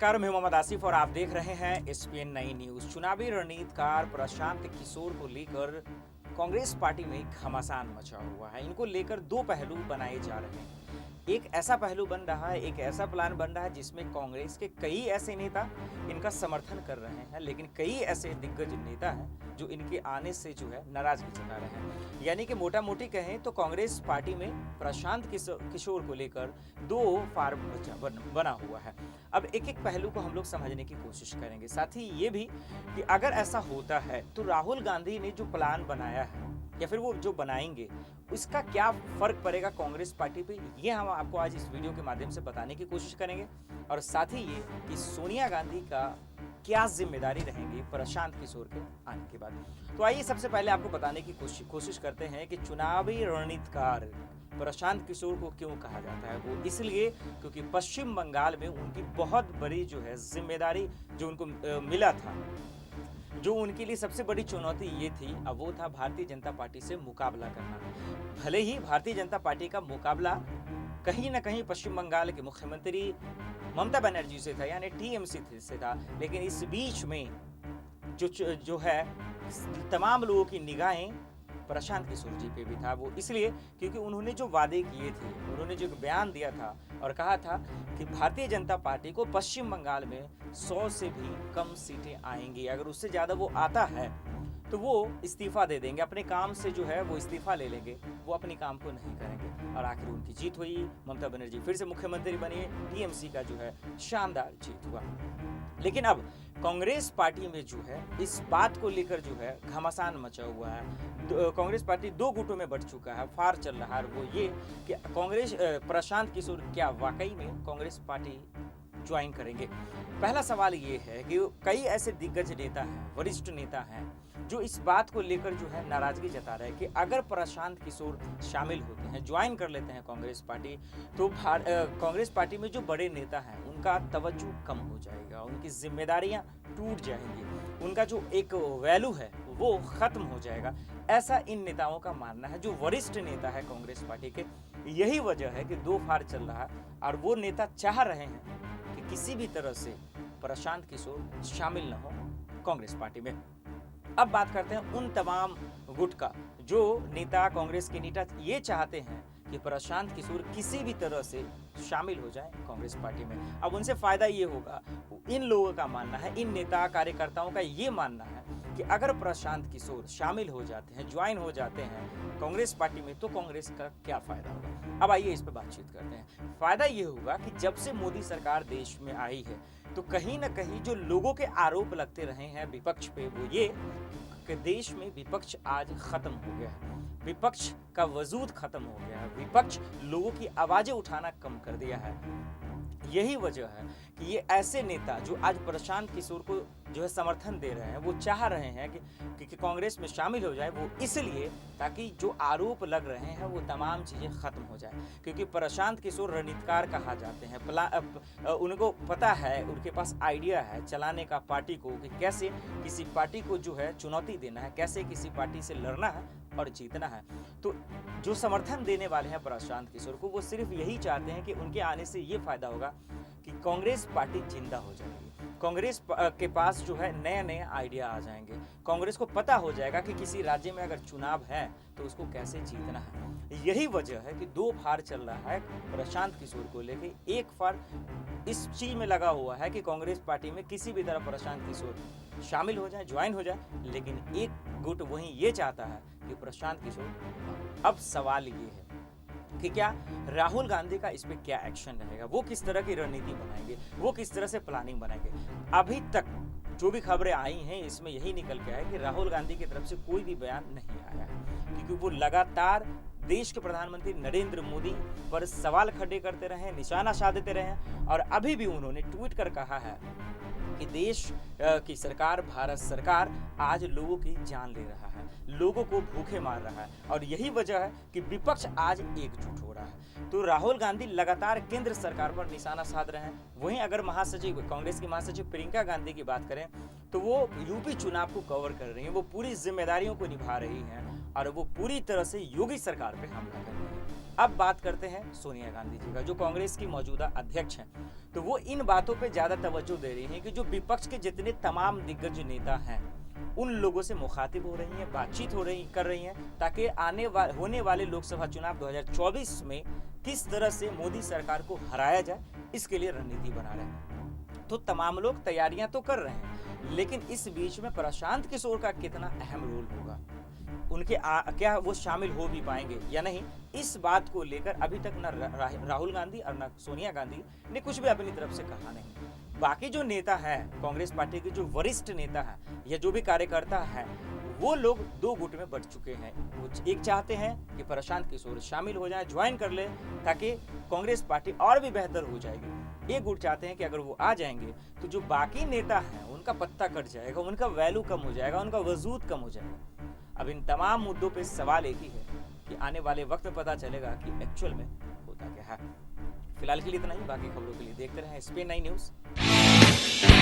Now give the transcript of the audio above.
नमस्कार, मैं मोहम्मद आसिफ और आप देख रहे हैं एसपीएन नई न्यूज। चुनावी रणनीतिकार प्रशांत किशोर को लेकर कांग्रेस पार्टी में घमासान मचा हुआ है। इनको लेकर दो पहलू बनाए जा रहे हैं। एक ऐसा पहलू बन रहा है, एक ऐसा प्लान बन रहा है जिसमें कांग्रेस के कई ऐसे नेता इनका समर्थन कर रहे हैं, लेकिन कई ऐसे दिग्गज नेता हैं जो इनके आने से जो है नाराजगी जता रहे हैं। यानी कि मोटा मोटी कहें तो कांग्रेस पार्टी में प्रशांत किशोर को लेकर दो फार्म बना हुआ है। अब एक एक पहलू को हम लोग समझने की कोशिश करेंगे, साथ ही ये भी कि अगर ऐसा होता है तो राहुल गांधी ने जो प्लान बनाया है या फिर वो जो बनाएंगे उसका क्या फर्क पड़ेगा कांग्रेस पार्टी पे, ये हम आपको आज इस वीडियो के माध्यम से बताने की कोशिश करेंगे। और साथ ही ये कि सोनिया गांधी का क्या जिम्मेदारी रहेंगी प्रशांत किशोर के आने के बाद। तो आइए सबसे पहले आपको बताने की कोशिश करते हैं कि चुनावी रणनीतिकार प्रशांत किशोर को क्यों कहा जाता है। वो इसलिए क्योंकि पश्चिम बंगाल में उनकी बहुत बड़ी जो है जिम्मेदारी जो उनको मिला था, जो उनके लिए सबसे बड़ी चुनौती ये थी, अब वो था भारतीय जनता पार्टी से मुकाबला करना। भले ही भारतीय जनता पार्टी का मुकाबला कहीं ना कहीं पश्चिम बंगाल के मुख्यमंत्री ममता बनर्जी से था, यानी टीएमसी से था, लेकिन इस बीच में जो है तमाम लोगों की निगाहें प्रशांत किशोर जी पे भी था। वो इसलिए क्योंकि उन्होंने जो वादे किए थे, उन्होंने जो बयान दिया था और कहा था कि भारतीय जनता पार्टी को पश्चिम बंगाल में 100 से भी कम सीटें आएंगी, अगर उससे ज़्यादा वो आता है तो वो इस्तीफा दे देंगे, अपने काम से जो है वो इस्तीफा ले लेंगे, वो अपने काम को नहीं करेंगे। और आखिर उनकी जीत हुई, ममता बनर्जी फिर से मुख्यमंत्री बनी, टीएमसी का जो है शानदार जीत हुआ। लेकिन अब कांग्रेस पार्टी में जो है इस बात को लेकर जो है घमासान मचा हुआ है। कांग्रेस पार्टी दो गुटों में बंट चुका है, फार चल रहा है। वो ये कि कांग्रेस प्रशांत किशोर क्या वाकई में कांग्रेस पार्टी ज्वाइन करेंगे। पहला सवाल ये है कि कई ऐसे दिग्गज नेता हैं, वरिष्ठ नेता हैं जो इस बात को लेकर जो है नाराजगी जता रहे हैं कि अगर प्रशांत किशोर शामिल होते हैं, ज्वाइन कर लेते हैं कांग्रेस पार्टी, तो कांग्रेस पार्टी में जो बड़े नेता हैं उनका तवज्जो कम हो जाएगा, उनकी जिम्मेदारियां टूट जाएंगी, उनका जो एक वैल्यू है वो खत्म हो जाएगा। ऐसा इन नेताओं का मानना है, जो वरिष्ठ नेता है कांग्रेस पार्टी के। यही वजह है कि दो फार चल रहा है और वो नेता चाह रहे हैं कि किसी भी तरह से प्रशांत किशोर शामिल न हो कांग्रेस पार्टी में। अब बात करते हैं उन तमाम गुट का जो नेता, कांग्रेस के नेता ये चाहते हैं कि प्रशांत किशोर किसी भी तरह से शामिल हो जाए कांग्रेस पार्टी में। अब उनसे फायदा ये होगा, इन लोगों का मानना है, इन नेता कार्यकर्ताओं का ये मानना है कि अगर प्रशांत किशोर शामिल हो जाते हैं, ज्वाइन हो जाते हैं कांग्रेस पार्टी में, तो कांग्रेस का क्या फायदा होगा। अब आइए इस पर बातचीत करते हैं। फायदा ये होगा कि जब से मोदी सरकार देश में आई है तो कहीं ना कहीं जो लोगों के आरोप लगते रहे हैं विपक्ष पे, वो ये कि देश में विपक्ष आज खत्म हो गया है, विपक्ष का वजूद खत्म हो गया है, विपक्ष लोगों की आवाजें उठाना कम कर दिया है। यही वजह है कि ये ऐसे नेता जो आज प्रशांत किशोर को जो है समर्थन दे रहे हैं, वो चाह रहे हैं कि कांग्रेस में शामिल हो जाए, वो इसलिए ताकि जो आरोप लग रहे हैं वो तमाम चीज़ें खत्म हो जाए। क्योंकि प्रशांत किशोर रणनीतिकार कहा जाते हैं, उनको पता है, उनके पास आइडिया है चलाने का पार्टी को, कि कैसे किसी पार्टी को जो है चुनौती देना है, कैसे किसी पार्टी से लड़ना है और जीतना है। तो जो समर्थन देने वाले हैं प्रशांत किशोर को, वो सिर्फ यही चाहते हैं कि उनके आने से ये फायदा होगा कि कांग्रेस पार्टी जिंदा हो जाएगी, कांग्रेस के पास जो है नए नए आइडिया आ जाएंगे, कांग्रेस को पता हो जाएगा कि किसी राज्य में अगर चुनाव है तो उसको कैसे जीतना है। यही वजह है कि दो फार चल रहा है प्रशांत किशोर को लेके। एक फार इस चीज में लगा हुआ है कि कांग्रेस पार्टी में किसी भी तरह प्रशांत किशोर शामिल हो जाए, ज्वाइन हो जाए, लेकिन एक गुट वहीं ये चाहता है कि प्रशांत किशोर। अब सवाल ये है कि क्या राहुल गांधी का इस पे क्या एक्शन रहेगा, वो किस तरह की रणनीति बनाएंगे, वो किस तरह से प्लानिंग बनाएंगे। अभी तक जो भी खबरें आई हैं इसमें यही निकल के आया कि राहुल गांधी की तरफ से कोई भी बयान नहीं आया है, क्योंकि वो लगातार देश के प्रधानमंत्री नरेंद्र मोदी पर सवाल खड़े करते रहे, निशाना साधते रहे, और अभी भी उन्होंने ट्वीट कर कहा है कि देश की सरकार, भारत सरकार आज लोगों की जान ले रहा है, लोगों को भूखे मार रहा है, और यही वजह है कि विपक्ष आज एकजुट हो रहा है। तो राहुल गांधी लगातार केंद्र सरकार पर निशाना साध रहे हैं। वहीं अगर महासचिव, कांग्रेस की महासचिव प्रियंका गांधी की बात करें तो वो यूपी चुनाव को कवर कर रही हैं, वो पूरी जिम्मेदारियों को निभा रही हैं और वो पूरी तरह से योगी सरकार पे हमला कर रही हैं। अब बात करते हैं सोनिया गांधी जी का, जो कांग्रेस की मौजूदा अध्यक्ष हैं। तो वो इन बातों पे ज्यादा तवज्जो दे रही हैं कि जो विपक्ष के जितने तमाम दिग्गज नेता हैं उन लोगों से मुखातिब हो रही हैं, बातचीत कर रही हैं, ताकि होने वाले लोकसभा चुनाव 2024 में किस तरह से मोदी सरकार को हराया जाए, इसके लिए रणनीति बना रहे हैं। तो तमाम लोग तैयारियां तो कर रहे हैं, लेकिन इस बीच में प्रशांत किशोर का कितना अहम रोल होगा, उनके क्या वो शामिल हो भी पाएंगे या नहीं, इस बात को लेकर अभी तक न राहुल गांधी और न सोनिया गांधी ने कुछ भी अपनी तरफ से कहा नहीं। बाकी जो नेता है, कांग्रेस पार्टी के जो वरिष्ठ नेता हैं या जो भी कार्यकर्ता हैं, वो लोग दो गुट में बट चुके हैं। वो एक चाहते हैं कि प्रशांत किशोर शामिल हो जाए, ज्वाइन कर ले, ताकि कांग्रेस पार्टी और भी बेहतर हो जाएगी। एक गुट चाहते हैं कि अगर वो आ जाएंगे तो जो बाकी नेता हैं उनका पत्ता कट जाएगा, उनका वैल्यू कम हो जाएगा, उनका वजूद कम हो जाएगा। अब इन तमाम मुद्दों पे सवाल एक ही है कि आने वाले वक्त में पता चलेगा कि एक्चुअल में होता क्या है। फिलहाल के लिए इतना ही, बाकी खबरों के लिए देखते रहें SPN9 न्यूज़।